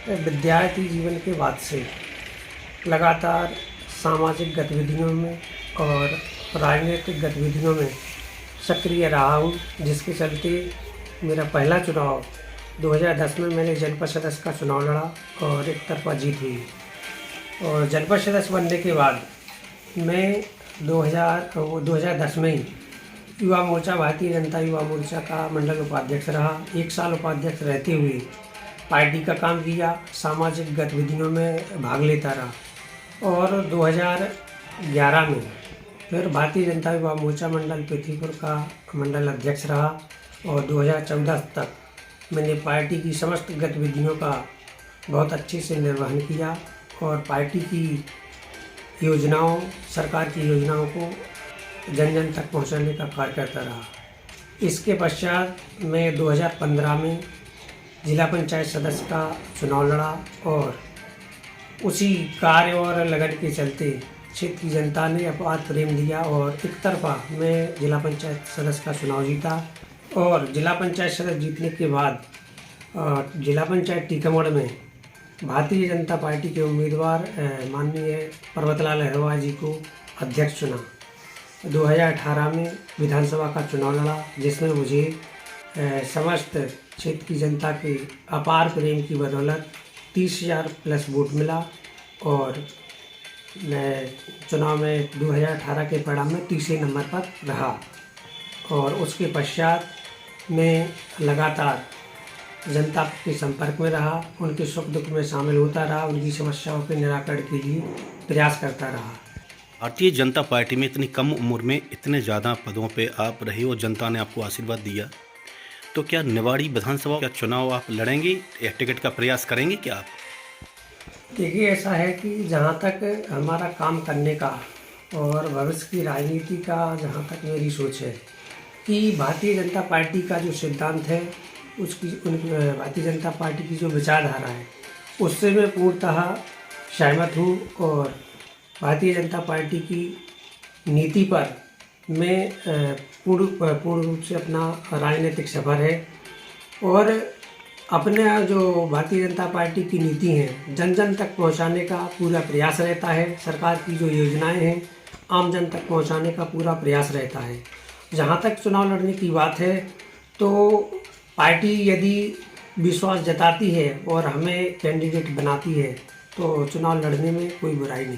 विद्यार्थी जीवन के बाद से लगातार सामाजिक गतिविधियों में और राजनीतिक गतिविधियों में सक्रिय रहा हूँ, जिसके चलते मेरा पहला चुनाव 2010 में मैंने जनपद सदस्य का चुनाव लड़ा और एक तरफा जीत हुई। और जनपद सदस्य बनने के बाद मैं 2010 में ही युवा मोर्चा, भारतीय जनता युवा मोर्चा का मंडल उपाध्यक्ष रहा। 1 साल उपाध्यक्ष रहते हुए पार्टी का काम किया, सामाजिक गतिविधियों में भाग लेता रहा और 2011 में फिर भारतीय जनता युवा मोर्चा मंडल पृथ्वीपुर का मंडल अध्यक्ष रहा और 2014 तक मैंने पार्टी की समस्त गतिविधियों का बहुत अच्छे से निर्वहन किया और पार्टी की योजनाओं, सरकार की योजनाओं को जन जन तक पहुंचाने का कार्य करता रहा। इसके पश्चात मैं 2015 में जिला पंचायत सदस्य का चुनाव लड़ा और उसी कार्य और लगन के चलते क्षेत्र की जनता ने अपार प्रेम दिया और एक तरफा मैं जिला पंचायत सदस्य का चुनाव जीता। और जिला पंचायत सदस्य जीतने के बाद जिला पंचायत टीकमगढ़ में भारतीय जनता पार्टी के उम्मीदवार माननीय पर्वतलाल अहिरवार जी को अध्यक्ष चुना। 2018 में विधानसभा का चुनाव लड़ा, जिसमें मुझे समस्त क्षेत्र की जनता के अपार प्रेम की बदौलत 30,000 प्लस वोट मिला और मैं चुनाव में 2018 के परिणाम में तीसरे नंबर पर रहा। और उसके पश्चात मैं लगातार जनता के संपर्क में रहा, उनके सुख दुख में शामिल होता रहा, उनकी समस्याओं के निराकरण के लिए प्रयास करता रहा। भारतीय जनता पार्टी में इतनी कम उम्र में इतने ज़्यादा पदों पे आप रहे और जनता ने आपको आशीर्वाद दिया, तो क्या निवाड़ी विधानसभा का चुनाव आप लड़ेंगे या टिकट का प्रयास करेंगे क्या आप? देखिए, ऐसा है कि जहाँ तक हमारा काम करने का और भविष्य की राजनीति का जहाँ तक मेरी सोच है कि भारतीय जनता पार्टी का जो सिद्धांत है, भारतीय जनता पार्टी की जो विचारधारा है उससे मैं पूर्णतः सहमत हूँ और भारतीय जनता पार्टी की नीति पर मैं पूर्ण रूप से अपना राजनीतिक सफर है और अपने जो भारतीय जनता पार्टी की नीति है जन जन तक पहुंचाने का पूरा प्रयास रहता है। सरकार की जो योजनाएं हैं आम जन तक पहुंचाने का पूरा प्रयास रहता है। जहां तक चुनाव लड़ने की बात है तो पार्टी यदि विश्वास जताती है और हमें कैंडिडेट बनाती है तो चुनाव लड़ने में कोई बुराई नहीं।